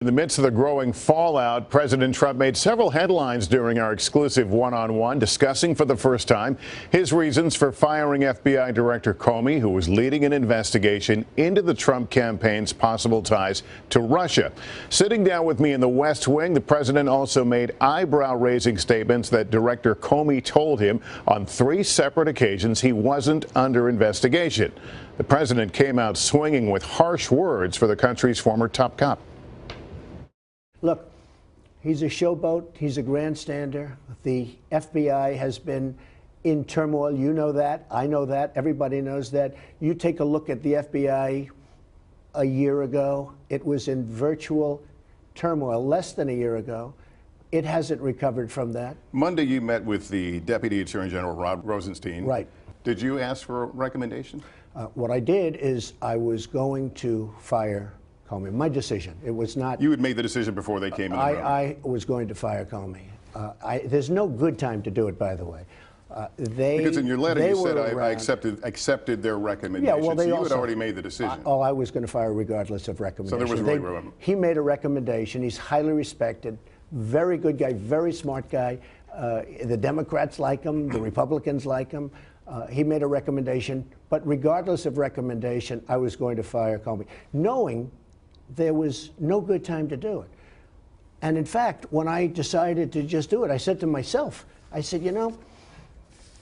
In the midst of the growing fallout, President Trump made several headlines during our exclusive one-on-one, discussing for the first time his reasons for firing FBI Director Comey, who was leading an investigation into the Trump campaign's possible ties to Russia. Sitting down with me in the West Wing, the president also made eyebrow-raising statements that Director Comey told him on 3 separate occasions he wasn't under investigation. The president came out swinging with harsh words for the country's former top cop. Look, he's a showboat. He's a grandstander. The FBI has been in turmoil. You know that. I know that. Everybody knows that. You take a look at the FBI a year ago. It was in virtual turmoil less than a year ago. It hasn't recovered from that. Monday, you met with the Deputy Attorney General, Rod Rosenstein. Right. Did you ask for a recommendation? What I did is I was going to fire Comey. My decision. It was not. You had made the decision before they came in the room. I was going to fire Comey. There's no good time to do it, by the way. Because in your letter you said I accepted their recommendation. Yeah, well, so you had already made the decision. I was going to fire regardless of recommendation. So there was really room. He made a recommendation. He's highly respected, very good guy, very smart guy. The Democrats like him. The Republicans like him. He made a recommendation, but regardless of recommendation, I was going to fire Comey, knowing there was no good time to do it. And in fact, when I decided to just do it, I said to myself, I said, you know,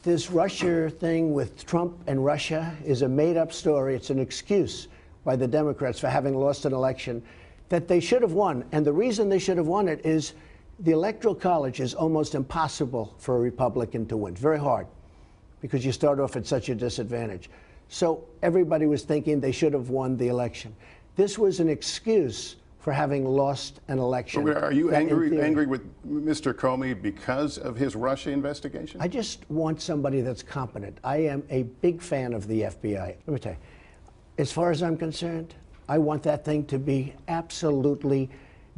this Russia thing with Trump and Russia is a made-up story. It's an excuse by the Democrats for having lost an election that they should have won. And the reason they should have won it is the Electoral College is almost impossible for a Republican to win. Very hard, because you start off at such a disadvantage. So everybody was thinking they should have won the election. This was an excuse for having lost an election. So are you angry with Mr. Comey because of his Russia investigation? I just want somebody that's competent. I am a big fan of the FBI. Let me tell you, as far as I'm concerned, I want that thing to be absolutely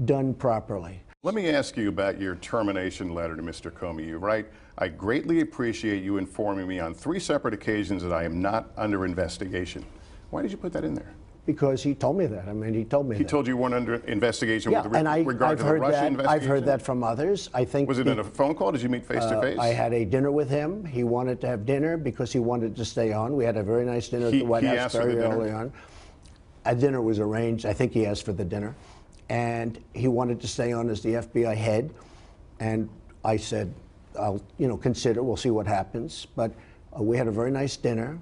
done properly. Let me ask you about your termination letter to Mr. Comey. You write, I greatly appreciate you informing me on 3 separate occasions that I am not under investigation. Why did you put that in there? Because he told me that. I mean, he told me that. He told you weren't under investigation with regard to the Russia investigation? I've heard that from others. I think. Was it in a phone call? Did you meet face to face? I had a dinner with him. He wanted to have dinner because he wanted to stay on. We had a very nice dinner at the White House very early on. A dinner was arranged. I think he asked for the dinner. And he wanted to stay on as the FBI head. And I said, I'll consider, we'll see what happens. But we had a very nice dinner.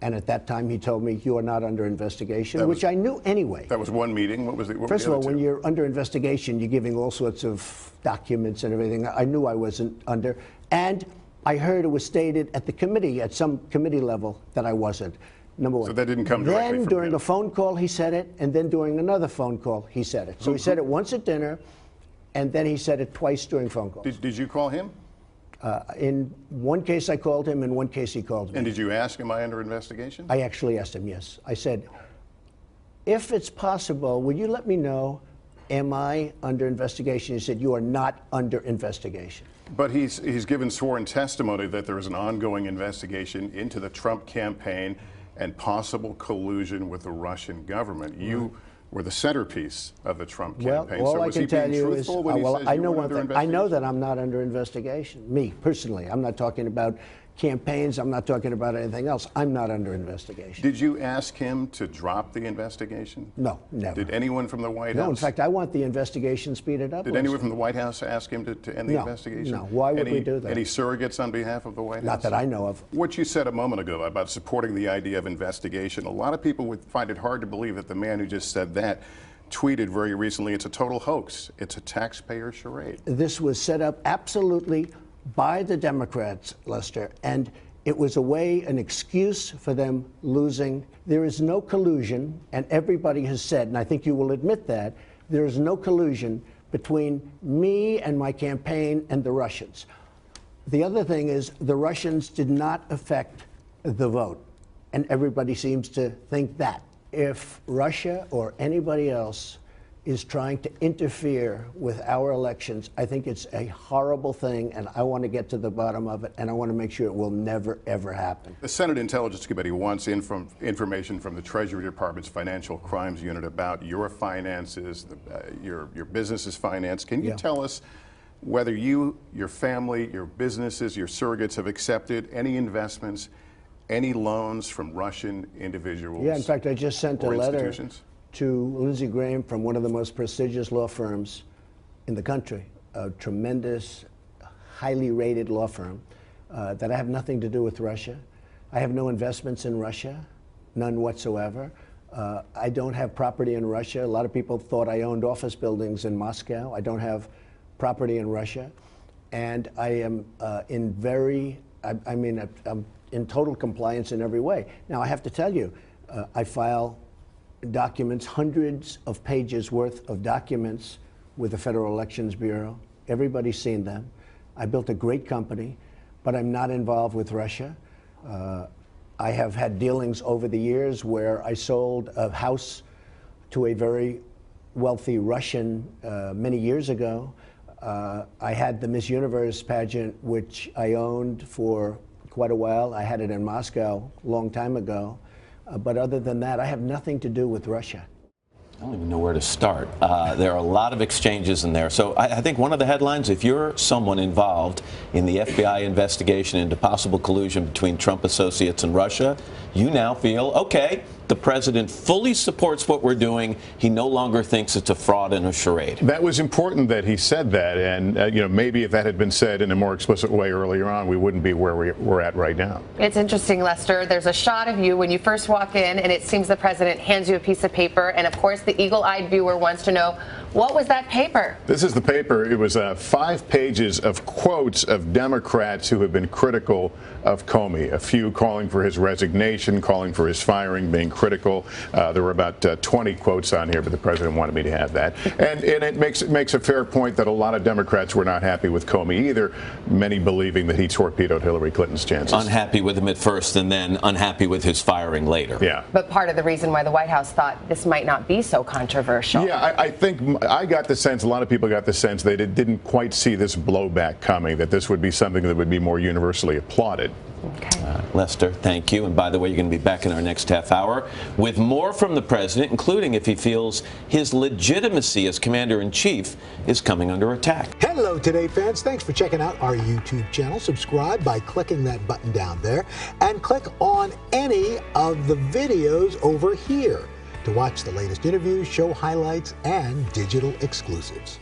And at that time, he told me, you are not under investigation, which I knew anyway. That was one meeting. What was the First of all, when 2? you're under investigation, you're giving all sorts of documents and everything. I knew I wasn't under. And I heard it was stated at the committee, at some committee level, that I wasn't. Number one. So that didn't come directly from Then during him. a phone call, he said it. And then during another phone call, he said it. So he said it once at dinner, and then he said it twice during phone calls. Did you call him? In one case, I called him. In one case, he called me. And did you ask, am I under investigation? I actually asked him, yes. I said, if it's possible, would you let me know, am I under investigation? He said, you are not under investigation. But he's given sworn testimony that there is an ongoing investigation into the Trump campaign and possible collusion with the Russian government. You were the centerpiece of the Trump campaign. Well, all so I can tell you is, I know one thing. I know that I'm not under investigation. Me, personally. I'm not talking about campaigns. I'm not talking about anything else. I'm not under investigation. Did you ask him to drop the investigation? No, never. Did anyone from the White House? No, in fact, I want the investigation speeded up. Did anyone from the White House ask him to end the investigation? No, why would we do that? Any surrogates on behalf of the White House? Not that I know of. What you said a moment ago about supporting the idea of investigation, a lot of people would find it hard to believe that the man who just said that tweeted very recently, it's a total hoax. It's a taxpayer charade. This was set up absolutely by the Democrats, Lester, and it was an excuse for them losing. There is no collusion, and everybody has said, and I think you will admit that, there is no collusion between me and my campaign and the Russians. The other thing is the Russians did not affect the vote, and everybody seems to think that. If Russia or anybody else is trying to interfere with our elections. I think it's a horrible thing, and I want to get to the bottom of it, and I want to make sure it will never, ever happen. The Senate Intelligence Committee wants information from the Treasury Department's Financial Crimes Unit about your finances, your business's finance. Can you tell us whether you, your family, your businesses, your surrogates have accepted any investments, any loans from Russian individuals? Yeah, in fact, I just sent a letter to Lindsey Graham from one of the most prestigious law firms in the country, a tremendous, highly rated law firm, that I have nothing to do with Russia. I have no investments in Russia, none whatsoever. I don't have property in Russia. A lot of people thought I owned office buildings in Moscow. I don't have property in Russia. And I am I'm in total compliance in every way. Now, I have to tell you, I file documents, hundreds of pages worth of documents with the Federal Elections Bureau. Everybody's seen them. I built a great company, but I'm not involved with Russia. I have had dealings over the years where I sold a house to a very wealthy Russian many years ago. I had the Miss Universe pageant, which I owned for quite a while. I had it in Moscow a long time ago. But other than that, I have nothing to do with Russia. I don't even know where to start. There are a lot of exchanges in there. So I think one of the headlines, if you're someone involved in the FBI investigation into possible collusion between Trump associates and Russia, you now feel, okay, the president fully supports what we're doing. He no longer thinks it's a fraud and a charade. That was important that he said that. And, maybe if that had been said in a more explicit way earlier on, we wouldn't be where we're at right now. It's interesting, Lester. There's a shot of you when you first walk in, and it seems the president hands you a piece of paper. And, of course, the eagle-eyed viewer wants to know, what was that paper? This is the paper. It was 5 pages of quotes of Democrats who have been critical of Comey, a few calling for his resignation, calling for his firing, being critical. There were about 20 quotes on here, but the president wanted me to have that. And it makes a fair point that a lot of Democrats were not happy with Comey either, many believing that he torpedoed Hillary Clinton's chances. Unhappy with him at first and then unhappy with his firing later. Yeah. But part of the reason why the White House thought this might not be so controversial. Yeah, I think I got the sense, a lot of people got the sense they didn't quite see this blowback coming, that this would be something that would be more universally applauded. Okay. Lester, thank you. And by the way, you're going to be back in our next half hour with more from the president, including if he feels his legitimacy as commander-in-chief is coming under attack. Hello, Today fans. Thanks for checking out our YouTube channel. Subscribe by clicking that button down there and click on any of the videos over here to watch the latest interviews, show highlights, and digital exclusives.